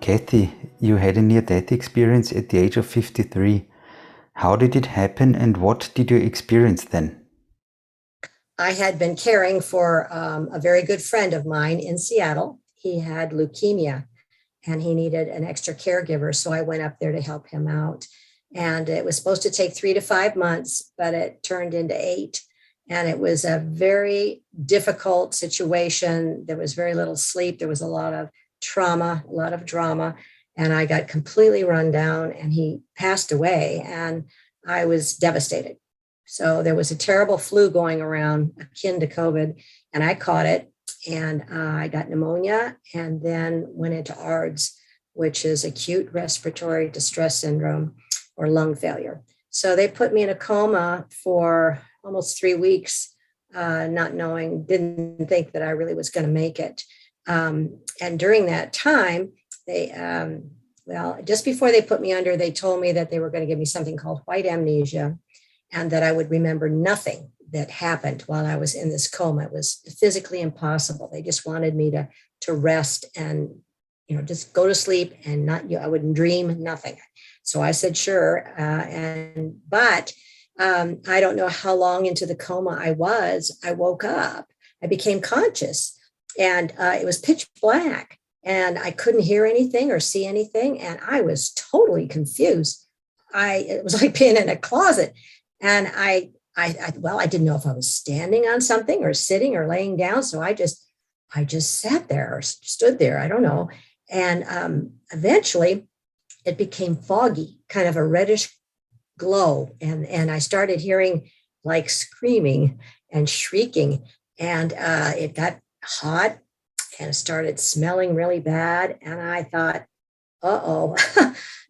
Kathy, you had a near-death experience at the age of 53. How did it happen and what did you experience then? I had been caring for a very good friend of mine in Seattle. He had leukemia and he needed an extra caregiver. So I went up there to help him out. And it was supposed to take 3 to 5 months, but it turned into 8. And it was a very difficult situation. There was very little sleep. There was a lot of trauma, a lot of drama. And I got completely run down and he passed away and I was devastated. So there was a terrible flu going around akin to COVID and I caught it and I got pneumonia and then went into ARDS, which is acute respiratory distress syndrome or lung failure. So they put me in a coma for almost 3 weeks, not knowing, didn't think that I really was going to make it. And during that time, they, just before they put me under, they told me that they were going to give me something called white amnesia and that I would remember nothing that happened while I was in this coma. It was physically impossible. They just wanted me to rest and, just go to sleep and I wouldn't dream, nothing. So I said, sure. But I don't know how long into the coma I was. I woke up, I became conscious and it was pitch black and I couldn't hear anything or see anything. And I was totally confused. It was like being in a closet. And I didn't know if I was standing on something or sitting or laying down. So I just sat there or stood there. I don't know. And eventually it became foggy, kind of a reddish glow. And I started hearing like screaming and shrieking. And it got hot and it started smelling really bad. And I thought, uh-oh,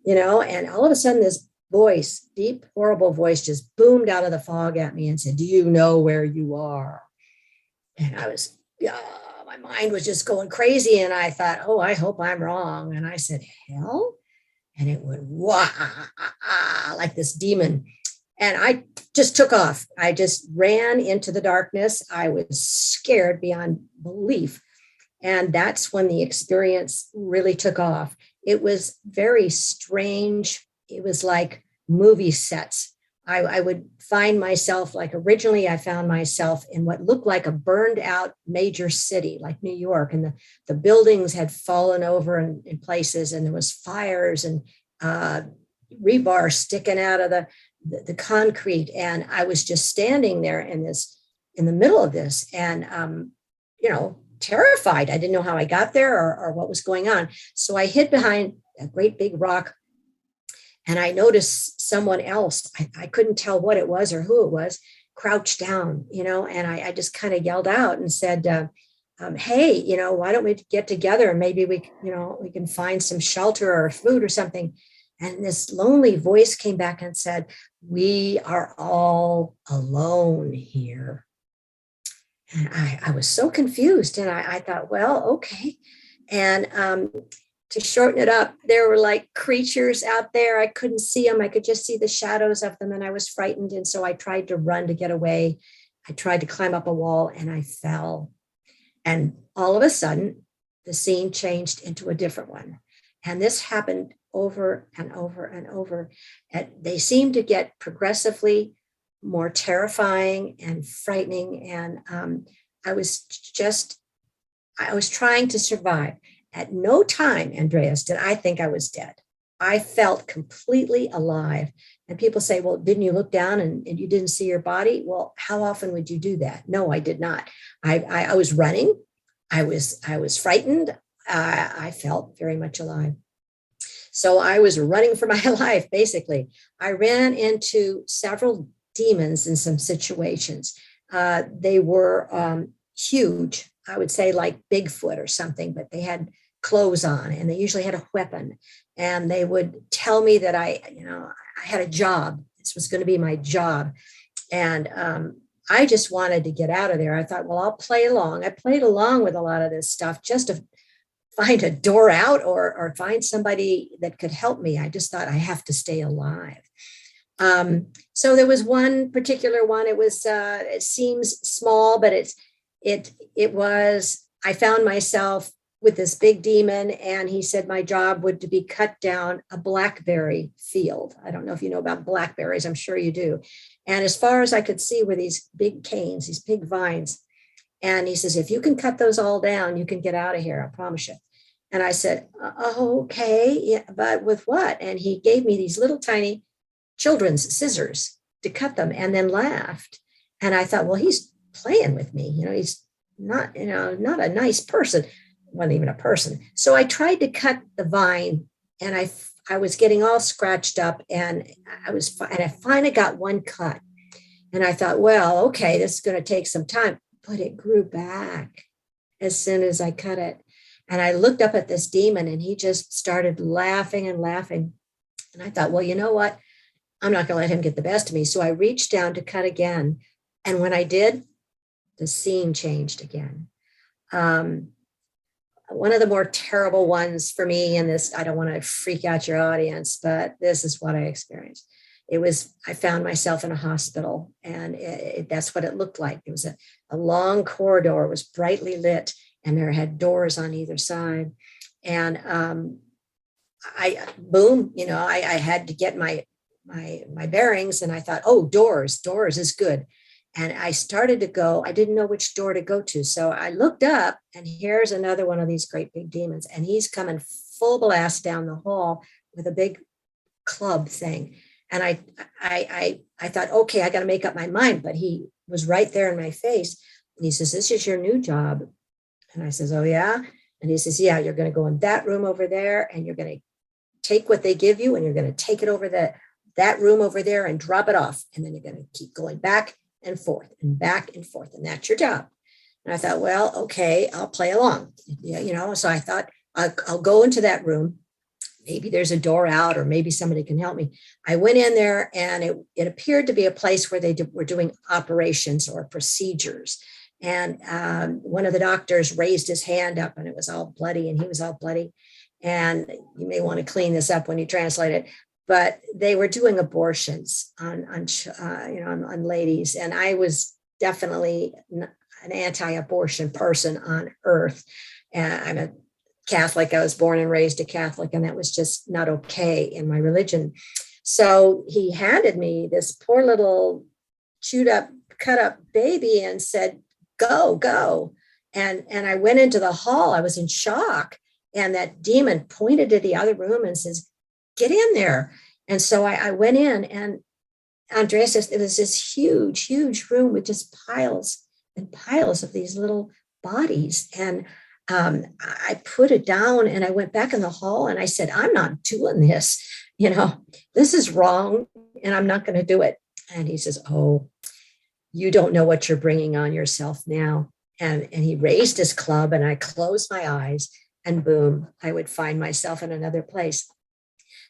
and all of a sudden this voice, deep, horrible voice just boomed out of the fog at me and said, do you know where you are? And I was, my mind was just going crazy. And I thought, oh, I hope I'm wrong. And I said, hell? And it went, wah, like this demon. And I just took off. I just ran into the darkness. I was scared beyond belief. And that's when the experience really took off. It was very strange. It was like movie sets. I would find myself, like originally I found myself in what looked like a burned out major city like New York. And the buildings had fallen over in places and there was fires and rebar sticking out of the concrete. And I was just standing there in the middle of this and, terrified. I didn't know how I got there or what was going on. So I hid behind a great big rock and I noticed someone else, I couldn't tell what it was or who it was, crouched down, and I just kind of yelled out and said, hey, why don't we get together and maybe we can find some shelter or food or something. And this lonely voice came back and said, we are all alone here. And I was so confused and I thought, well, okay. And to shorten it up, there were like creatures out there. I couldn't see them. I could just see the shadows of them and I was frightened. And so I tried to run to get away. I tried to climb up a wall and I fell. And all of a sudden, the scene changed into a different one. And this happened over and over and over. And they seemed to get progressively more terrifying and frightening. And I was trying to survive. At no time, Andreas, did I think I was dead. I felt completely alive. And people say, well, didn't you look down and you didn't see your body? Well, how often would you do that? No, I did not. I was running. I was frightened. I felt very much alive. So I was running for my life, basically. I ran into several demons in some situations. They were huge, I would say like Bigfoot or something, but they had clothes on and they usually had a weapon. And they would tell me that I had a job. This was going to be my job. And I just wanted to get out of there. I thought, well, I'll play along. I played along with a lot of this stuff just to find a door out or find somebody that could help me. I just thought I have to stay alive. So there was one particular one. It was, it seems small, but it was, I found myself with this big demon, and he said my job would to be cut down a blackberry field. I don't know if you know about blackberries. I'm sure you do. And as far as I could see were these big canes, these big vines. And he says, if you can cut those all down, you can get out of here. I promise you. And I said, okay, yeah, but with what? And he gave me these little tiny children's scissors to cut them, and then laughed. And I thought, well, he's playing with me. He's not, not a nice person. Wasn't even a person. So I tried to cut the vine, and I was getting all scratched up, and I finally got one cut. And I thought, well, okay, this is going to take some time, but it grew back as soon as I cut it. And I looked up at this demon, and he just started laughing and laughing. And I thought, well, you know what? I'm not going to let him get the best of me. So I reached down to cut again. And when I did, the scene changed again. One of the more terrible ones for me, and this, I don't want to freak out your audience, but this is what I experienced. I found myself in a hospital, and that's what it looked like. It was a long corridor, it was brightly lit, and there had doors on either side. And I had to get my bearings, and I thought, oh, doors is good. And I started to go, I didn't know which door to go to. So I looked up, and here's another one of these great big demons. And he's coming full blast down the hall with a big club thing. And I thought, okay, I got to make up my mind. But he was right there in my face. And he says, this is your new job. And I says, oh, yeah. And he says, yeah, you're going to go in that room over there, and you're going to take what they give you, and you're going to take it over that room over there and drop it off. And then you're going to keep going back and forth and back and forth. And that's your job. And I thought, well, okay, I'll play along. Yeah, so I thought I'll go into that room. Maybe there's a door out, or maybe somebody can help me. I went in there, and it appeared to be a place where they were doing operations or procedures. And one of the doctors raised his hand up, and it was all bloody, and he was all bloody. And you may want to clean this up when you translate it. But they were doing abortions on ladies. And I was definitely an anti-abortion person on earth. And I'm a Catholic. I was born and raised a Catholic, and that was just not okay in my religion. So he handed me this poor little chewed up, cut up baby and said, go. And I went into the hall. I was in shock. And that demon pointed to the other room and says, get in there. And so I went in, and Andrea says it was this huge, huge room with just piles and piles of these little bodies. And I put it down, and I went back in the hall, and I said, I'm not doing this. This is wrong, and I'm not going to do it. And he says, oh, you don't know what you're bringing on yourself now. And he raised his club, and I closed my eyes, and boom, I would find myself in another place.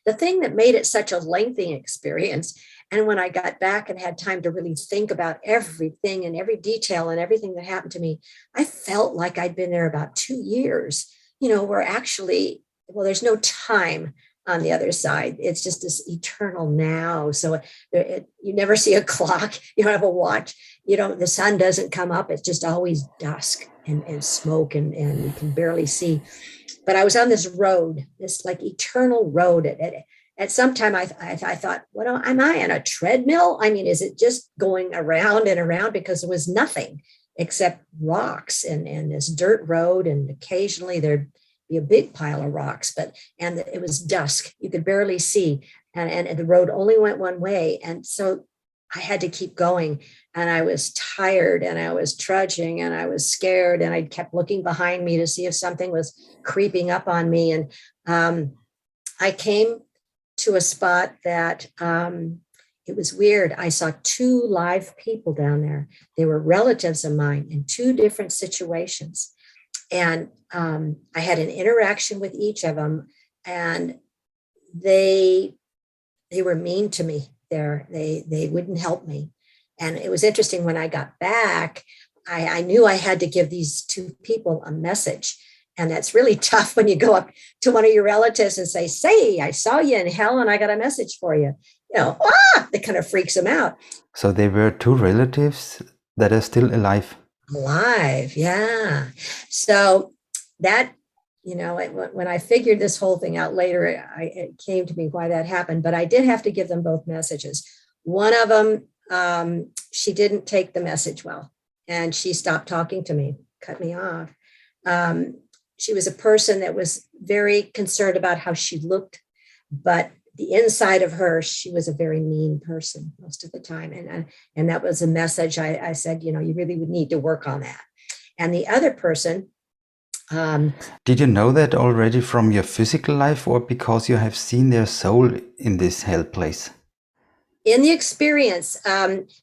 The thing that made it such a lengthy experience, and when I got back and had time to really think about everything and every detail and everything that happened to me, I felt like I'd been there about 2 years, where actually, well, there's no time on the other side. It's just this eternal now. So you never see a clock. You don't have a watch. The sun doesn't come up. It's just always dusk and smoke, and you can barely see. But I was on this road, this like eternal road. At some time, I thought, what am I on a treadmill? I mean, is it just going around and around? Because there was nothing except rocks and this dirt road. And occasionally there'd be a big pile of rocks, and it was dusk. You could barely see. And the road only went one way. And so I had to keep going, and I was tired, and I was trudging, and I was scared, and I kept looking behind me to see if something was creeping up on me. And I came to a spot that it was weird. I saw 2 live people down there. They were relatives of mine in 2 different situations. And I had an interaction with each of them, and they were mean to me there. They wouldn't help me. And it was interesting, when I got back, I knew I had to give these 2 people a message. And that's really tough when you go up to one of your relatives and say, I saw you in hell, and I got a message for you. It kind of freaks them out. So there were 2 relatives that are still alive. Alive, yeah. So that when I figured this whole thing out later, it came to me why that happened. But I did have to give them both messages. One of them, she didn't take the message well, and she stopped talking to me, cut me off. She was a person that was very concerned about how she looked, but the inside of her, she was a very mean person most of the time. And that was a message I said, you really would need to work on that. And the other person, did you know that already from your physical life, or because you have seen their soul in this hell place? In the experience,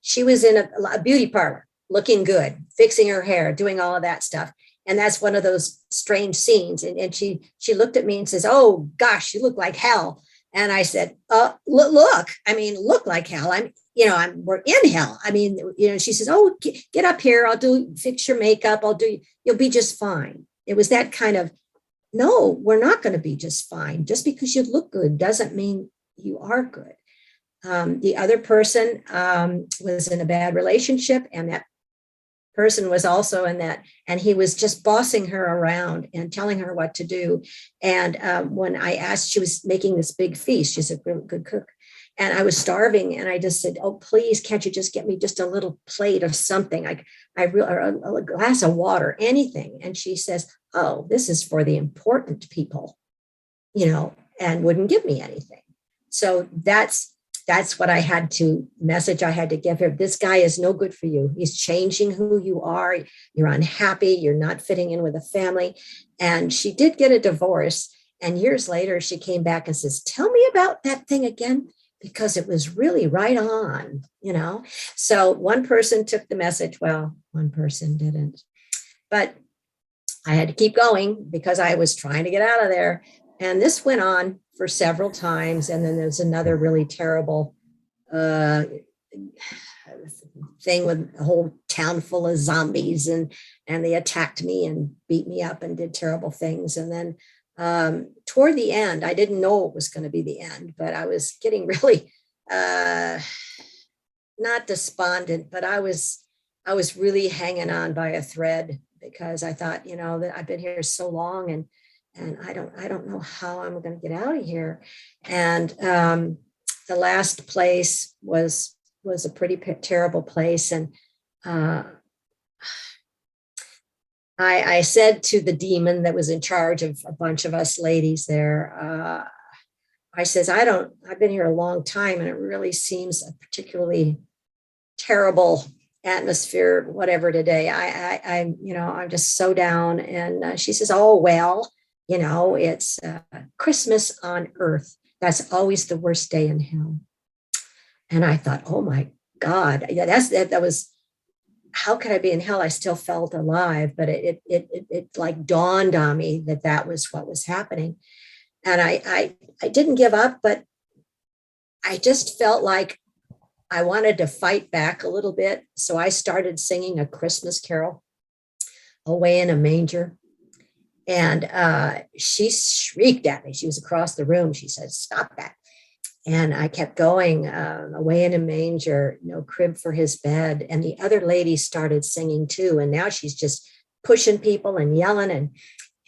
she was in a beauty parlor, looking good, fixing her hair, doing all of that stuff. And that's one of those strange scenes. And she looked at me and says, "Oh gosh, you look like hell." And I said, look like hell. We're in hell. She says, "Oh, get up here. Fix your makeup. You'll be just fine." It was that kind of, no, we're not going to be just fine. Just because you look good doesn't mean you are good. The other person was in a bad relationship, and that person was also in that, and he was just bossing her around and telling her what to do. And when I asked, she was making this big feast. She's a really good cook. And I was starving, and I just said, "Oh, please, can't you just get me just a little plate of something, or a glass of water, anything?" And she says, "Oh, this is for the important people," and wouldn't give me anything. So that's what I had to give her. This guy is no good for you. He's changing who you are. You're unhappy. You're not fitting in with a family. And she did get a divorce. And years later, she came back and says, "Tell me about that thing again, because it was really right on," So one person took the message well, one person didn't. But I had to keep going because I was trying to get out of there. And this went on for several times. And then there's another really terrible thing with a whole town full of zombies. And they attacked me and beat me up and did terrible things. And then toward the end, I didn't know it was going to be the end, but I was getting really not despondent, but I was really hanging on by a thread, because I thought, that I've been here so long, and I don't know how I'm going to get out of here. And the last place was a pretty terrible place. And I said to the demon that was in charge of a bunch of us ladies there, I says, I've been here a long time, and it really seems a particularly terrible atmosphere, whatever, today. I'm just so down. And she says, "Oh, well, it's Christmas on earth. That's always the worst day in hell." And I thought, oh my God, yeah, that was, how could I be in hell? I still felt alive, but it like dawned on me that was what was happening. And I didn't give up, but I just felt like I wanted to fight back a little bit. So I started singing a Christmas carol, "Away in a Manger." And she shrieked at me. She was across the room. She said, "Stop that." And I kept going, "Away in a manger, no crib for his bed." And the other lady started singing too. And now she's just pushing people and yelling.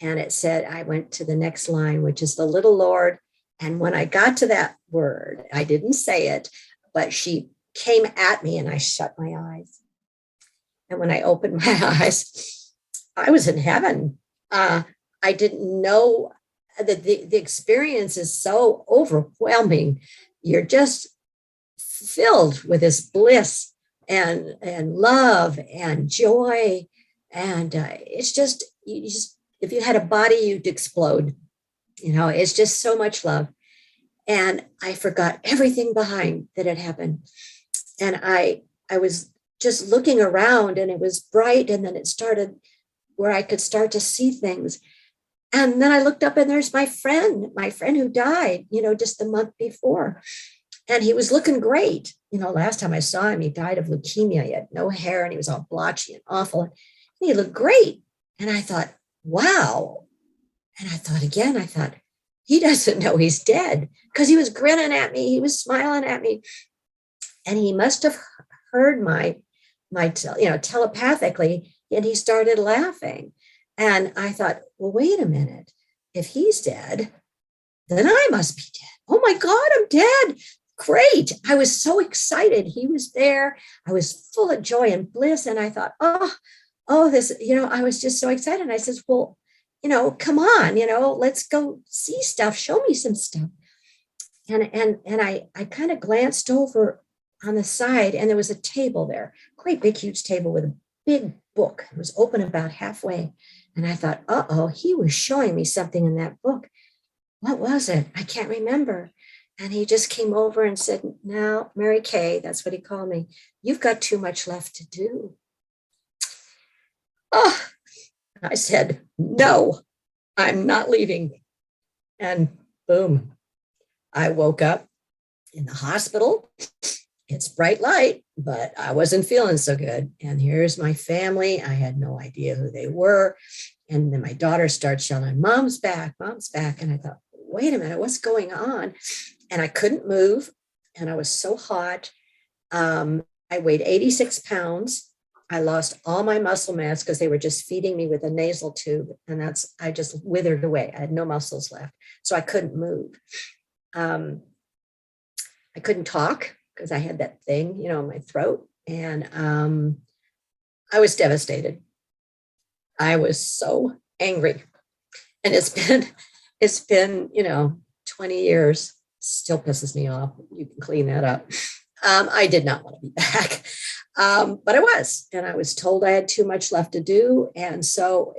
And it said, I went to the next line, which is "the little Lord." And when I got to that word, I didn't say it, but she came at me, and I shut my eyes. And when I opened my eyes, I was in heaven. I didn't know that the experience is so overwhelming. You're just filled with this bliss and love and joy. And it's just, if you had a body, you'd explode. It's just so much love. And I forgot everything behind that had happened. And I was just looking around, and it was bright. And then it started where I could start to see things. And then I looked up, and there's my friend who died, just the month before. And he was looking great. Last time I saw him, he died of leukemia. He had no hair, and he was all blotchy and awful. And he looked great. And I thought, wow. And I thought, he doesn't know he's dead, because he was grinning at me. He was smiling at me. And he must have heard my telepathically, and he started laughing. And I thought, well, wait a minute. if he's dead, then I must be dead. Oh my God, I'm dead. Great. I was so excited. He was there. I was full of joy and bliss. And I thought, this, I was just so excited. And I says, well, come on, let's go see stuff. Show me some stuff. And I kind of glanced over on the side, and there was a table there, great big, huge table with a big book. It was open about halfway. And I thought, he was showing me something in that book. What was it? I can't remember. And he just came over and said, now, Mary Kay, that's what he called me, you've got too much left to do. I said, no, I'm not leaving. And boom, I woke up in the hospital. It's bright light, but I wasn't feeling so good. And here's my family. I had no idea who they were. And then my daughter starts yelling, Mom's back, Mom's back. And I thought, wait a minute, what's going on? And I couldn't move. And I was so hot. I weighed 86 pounds. I lost all my muscle mass because they were just feeding me with a nasal tube. And I just withered away. I had no muscles left. So I couldn't move. I couldn't talk because I had that thing, in my throat. And I was devastated. I was so angry. And it's been, 20 years, still pisses me off. You can clean that up. I did not want to be back. But I was, and I was told I had too much left to do. And so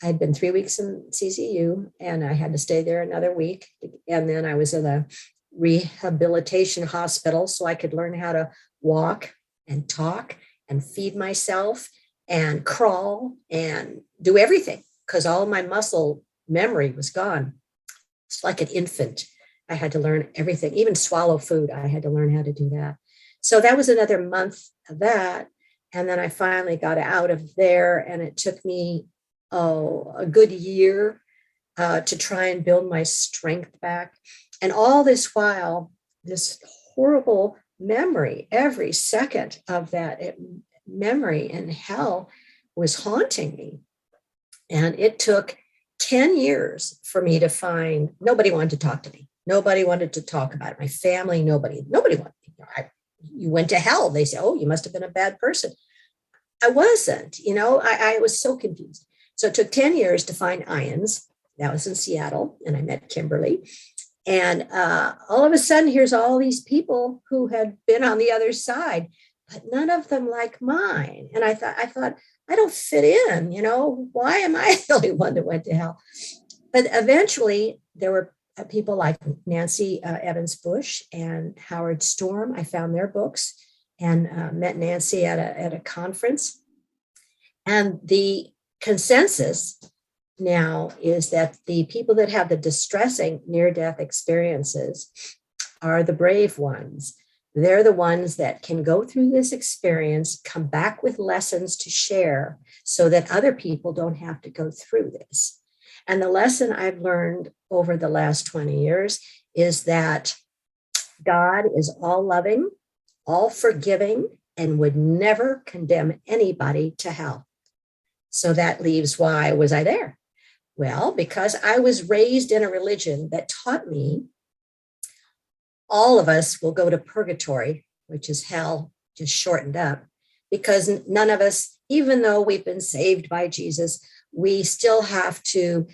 I'd been 3 weeks in CCU, and I had to stay there another week. And then I was in a rehabilitation hospital so I could learn how to walk and talk and feed myself and crawl and do everything, because all my muscle memory was gone. It's like an infant. I had to learn everything, even swallow food. I had to learn how to do that. So that was another month of that. And then I finally got out of there, and it took me, a good year to try and build my strength back. And all this while, this horrible memory, every second of that memory in hell was haunting me. And it took 10 years for me to find, nobody wanted to talk to me. Nobody wanted to talk about it. My family, nobody wanted. You went to hell. They say, oh, you must have been a bad person. I wasn't, I was so confused. So it took 10 years to find IONS. That was in Seattle. And I met Kimberly. And all of a sudden, here's all these people who had been on the other side, but none of them like mine. And I thought, I don't fit in, why am I the only one that went to hell? But eventually there were people like Nancy Evans Bush and Howard Storm. I found their books and met Nancy at a conference. And the consensus now is that the people that have the distressing near-death experiences are the brave ones. They're the ones that can go through this experience, come back with lessons to share so that other people don't have to go through this. And the lesson I've learned over the last 20 years is that God is all loving, all forgiving, and would never condemn anybody to hell. So that leaves, why was I there? Well, because I was raised in a religion that taught me all of us will go to purgatory, which is hell, just shortened up, because none of us, even though we've been saved by Jesus, we still have to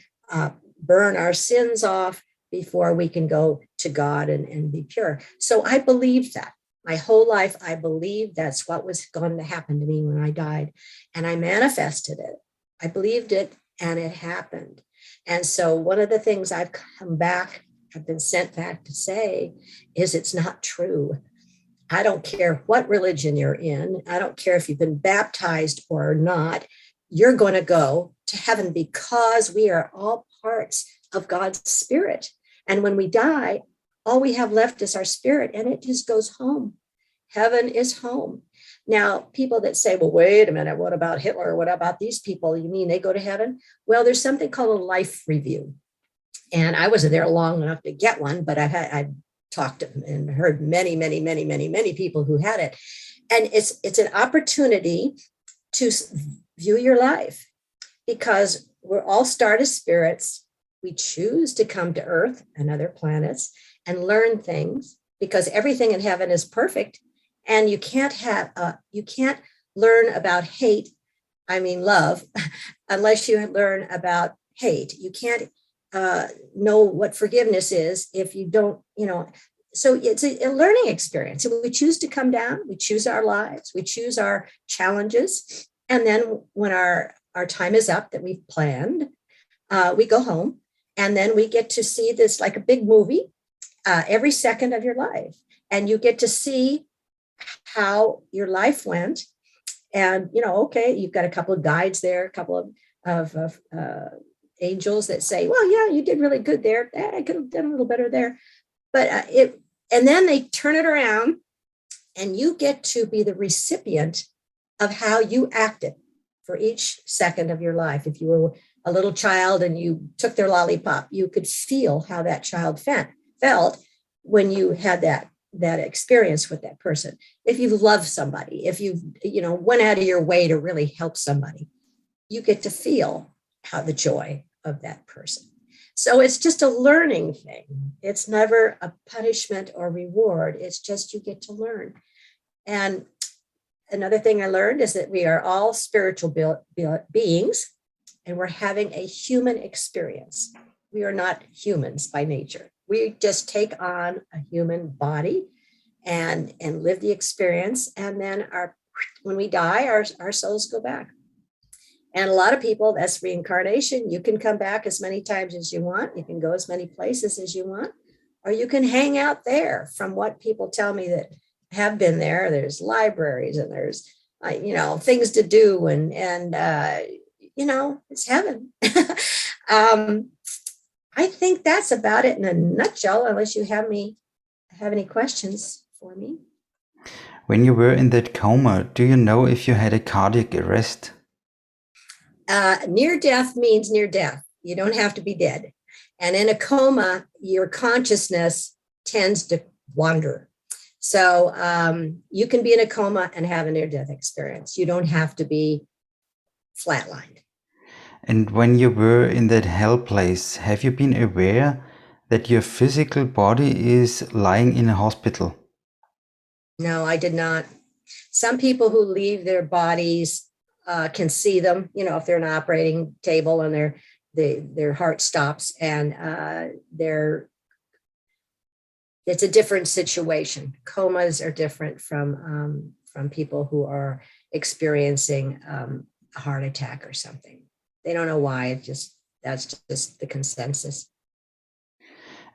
burn our sins off before we can go to God and be pure. So I believed that. My whole life, I believed that's what was going to happen to me when I died. And I manifested it. I believed it, and it happened. And so one of the things I've been sent back to say is it's not true. I don't care what religion you're in. I don't care if you've been baptized or not. You're going to go to heaven because we are all parts of God's spirit. And when we die, all we have left is our spirit, and it just goes home. Heaven is home. Now, people that say, well, wait a minute, what about Hitler? What about these people? You mean they go to heaven? Well, there's something called a life review. And I wasn't there long enough to get one, but I've talked and heard many, many, many, many, many people who had it. And it's an opportunity to view your life, because we're all stardust spirits. We choose to come to Earth and other planets and learn things because everything in heaven is perfect. And you can't learn about hate, I mean love, unless you learn about hate. You can't know what forgiveness is if you don't, so it's a learning experience. So we choose to come down, we choose our lives, we choose our challenges. And then when our time is up that we've planned, we go home, and then we get to see this like a big movie every second of your life. And you get to see how your life went. And, okay, you've got a couple of guides there, a couple of angels that say, well, yeah, you did really good there. I could have done a little better there. But and then they turn it around, and you get to be the recipient of how you acted for each second of your life. If you were a little child and you took their lollipop, you could feel how that child felt when you had that experience with that person. If you've loved somebody, if you've, went out of your way to really help somebody, you get to feel how the joy of that person. So it's just a learning thing. It's never a punishment or reward. It's just you get to learn. And another thing I learned is that we are all spiritual beings, and we're having a human experience. We are not humans by nature. We just take on a human body and live the experience. And then when we die, our souls go back. And a lot of people, that's reincarnation. You can come back as many times as you want. You can go as many places as you want, or you can hang out there. From what people tell me that have been there, there's libraries and there's, things to do. And it's heaven. I think that's about it in a nutshell, unless you have any questions for me. When you were in that coma, do you know if you had a cardiac arrest? Near death means near death. You don't have to be dead. And in a coma, your consciousness tends to wander. So you can be in a coma and have a near-death experience. You don't have to be flatlined. And when you were in that hell place, have you been aware that your physical body is lying in a hospital? No, I did not. Some people who leave their bodies can see them, if they're in an operating table and their heart stops, and it's a different situation. Comas are different from people who are experiencing a heart attack or something. They don't know why. That's just the consensus.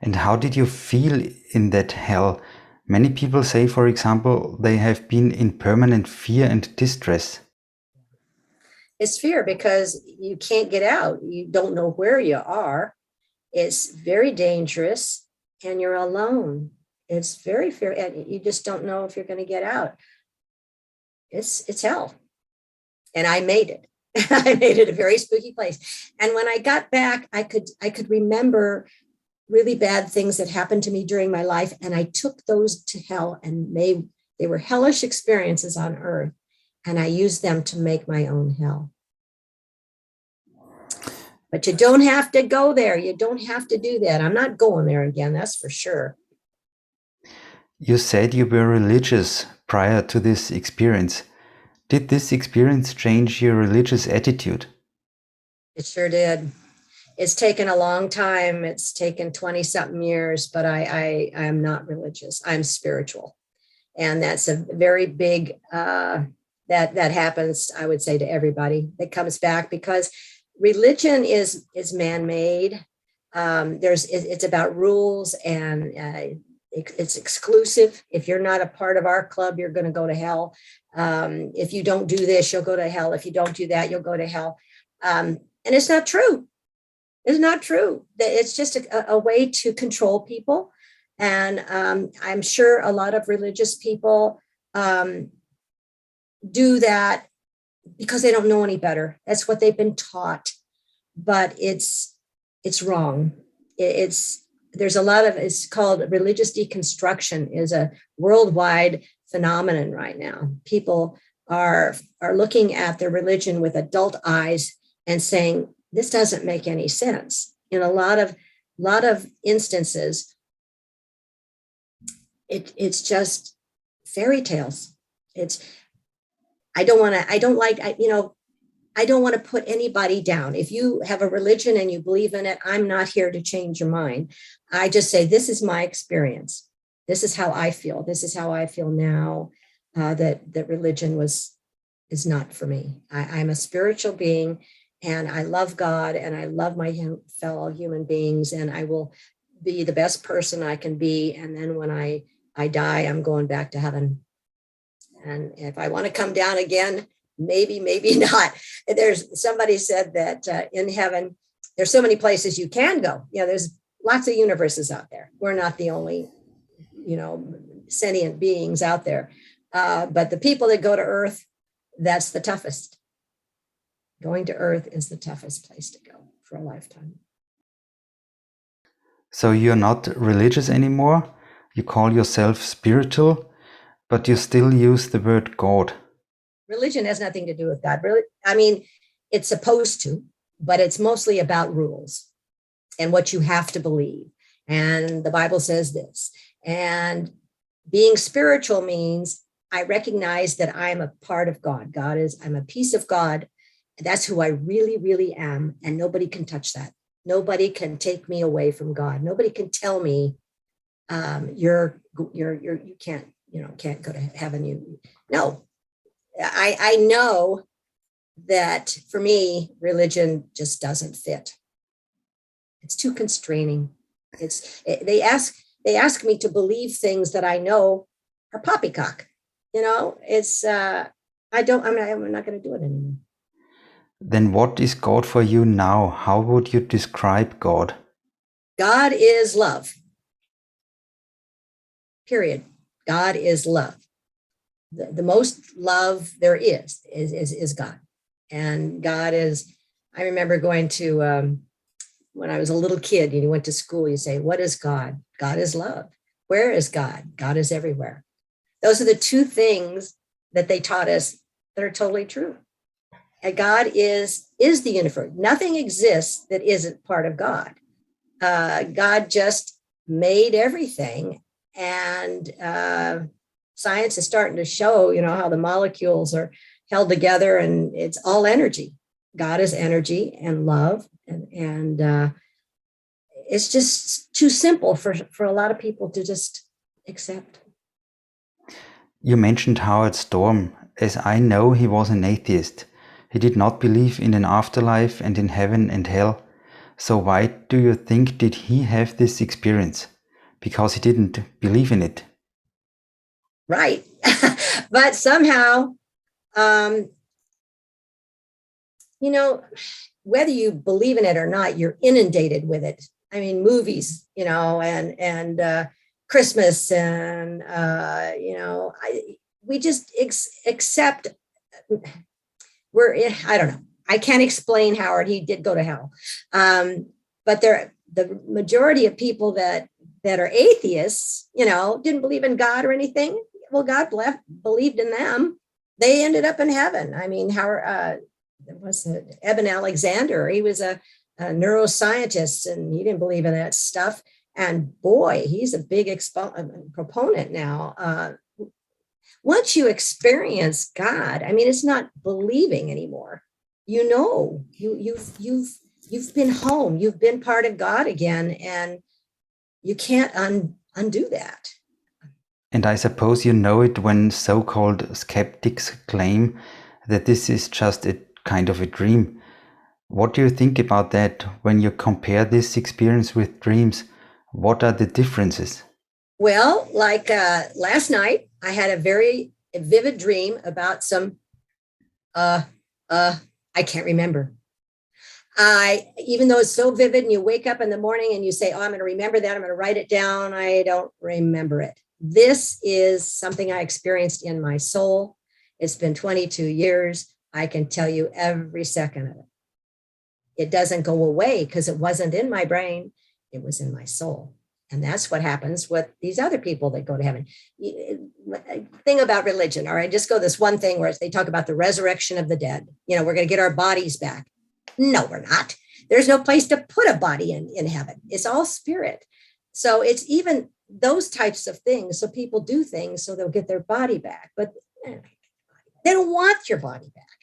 And how did you feel in that hell? Many people say, for example, they have been in permanent fear and distress. It's fear because you can't get out. You don't know where you are. It's very dangerous, and you're alone. It's very fear, and you just don't know if you're going to get out. It's hell. And I made it. I made it a very spooky place. And when I got back, I could remember really bad things that happened to me during my life, and I took those to hell, and they were hellish experiences on earth, and I used them to make my own hell. But you don't have to go there. You don't have to do that. I'm not going there again, that's for sure. You said you were religious prior to this experience. Did this experience change your religious attitude? It sure did. It's taken a long time. It's taken 20-something years, but I am not religious. I'm spiritual. And that's a very big, that happens, I would say, to everybody that comes back, because religion is man-made. It's about rules, and it's exclusive. If you're not a part of our club, you're going to go to hell. If you don't do this, you'll go to hell. If you don't do that, you'll go to hell. And it's not true. It's not true. It's just a way to control people. And I'm sure a lot of religious people do that because they don't know any better. That's what they've been taught. But it's wrong. There's a lot of, it's called religious deconstruction, is a worldwide phenomenon right now. People are looking at their religion with adult eyes and saying, this doesn't make any sense. In a lot of instances, it's just fairy tales. I don't want to put anybody down. If you have a religion and you believe in it, I'm not here to change your mind. I just say, this is my experience. This is how I feel. This is how I feel now, that religion is not for me. I'm a spiritual being, and I love God, and I love my fellow human beings, and I will be the best person I can be. And then when I die, I'm going back to heaven. And if I want to come down again, maybe not. Somebody said that in heaven, there's so many places you can go. There's lots of universes out there. We're not the only, sentient beings out there. But the people that go to Earth, that's the toughest. Going to Earth is the toughest place to go for a lifetime. So you're not religious anymore. You call yourself spiritual, but you still use the word God. Religion has nothing to do with God. Really, I mean, it's supposed to, but it's mostly about rules and what you have to believe. And the Bible says this. And being spiritual means I recognize that I'm a part of God. I'm a piece of God. That's who I really, really am. And nobody can touch that. Nobody can take me away from God. Nobody can tell me you can't go to heaven. No. I know that for me, religion just doesn't fit. It's too constraining. They ask me to believe things that I know are poppycock. I'm not going to do it anymore. Then what is God for you now? How would you describe God? God is love. Period. God is love. The most love there is God. And God is, I remember going to, when I was a little kid, and you went to school, you say, what is God? God is love. Where is God? God is everywhere. Those are the two things that they taught us that are totally true. And God is the universe. Nothing exists that isn't part of God. God just made everything. And science is starting to show, how the molecules are held together, and it's all energy. God is energy and love. And it's just too simple for a lot of people to just accept. You mentioned Howard Storm. As I know, he was an atheist. He did not believe in an afterlife and in heaven and hell. So why do you think did he have this experience? Because he didn't believe in it. Right. But somehow, whether you believe in it or not, you're inundated with it. I mean, movies, and Christmas, and, we just accept. I don't know. I can't explain Howard. He did go to hell. But the majority of people that are atheists, didn't believe in God or anything. Well, God believed in them. They ended up in heaven. I mean, Howard, Eben Alexander, he was a neuroscientist, and he didn't believe in that stuff. And boy, he's a big proponent now. Once you experience God, I mean, it's not believing anymore. You've been home. You've been part of God again, and you can't undo that. And I suppose you know it when so-called skeptics claim that this is just a kind of a dream. What do you think about that when you compare this experience with dreams? What are the differences? Well, like last night, I had a very vivid dream about some, I can't remember. Even though it's so vivid, and you wake up in the morning and you say, oh, I'm going to remember that, I'm going to write it down, I don't remember it. This is something I experienced in my soul. It's been 22 years. I can tell you every second of it. It doesn't go away because it wasn't in my brain. It was in my soul. And that's what happens with these other people that go to heaven. Thing about religion, all right, just go this one thing where they talk about the resurrection of the dead. We're going to get our bodies back. No, we're not. there's no place to put a body in heaven. It's all spirit. So it's even those types of things. So people do things so they'll get their body back, but they don't want your body back.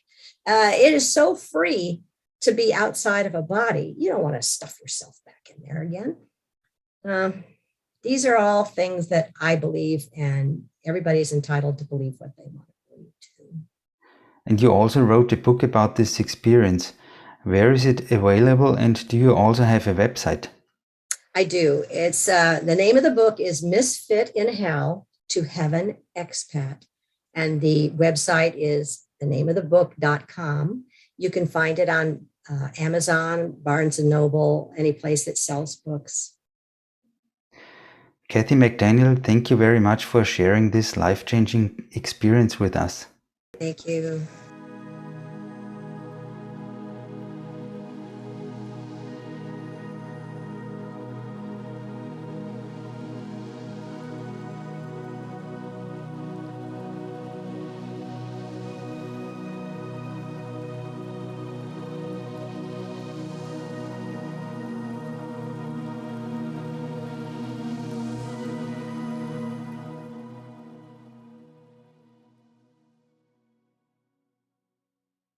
It is so free to be outside of a body. You don't want to stuff yourself back in there again. These are all things that I believe, and everybody's entitled to believe what they want to believe too. And you also wrote a book about this experience. Where is it available, and do you also have a website? I do. It's the name of the book is Misfit in Hell to Heaven Expat, and the website is thenameofthebook.com. You can find it on Amazon, Barnes and Noble, any place that sells books. Kathy McDaniel, thank you very much for sharing this life-changing experience with us. Thank you.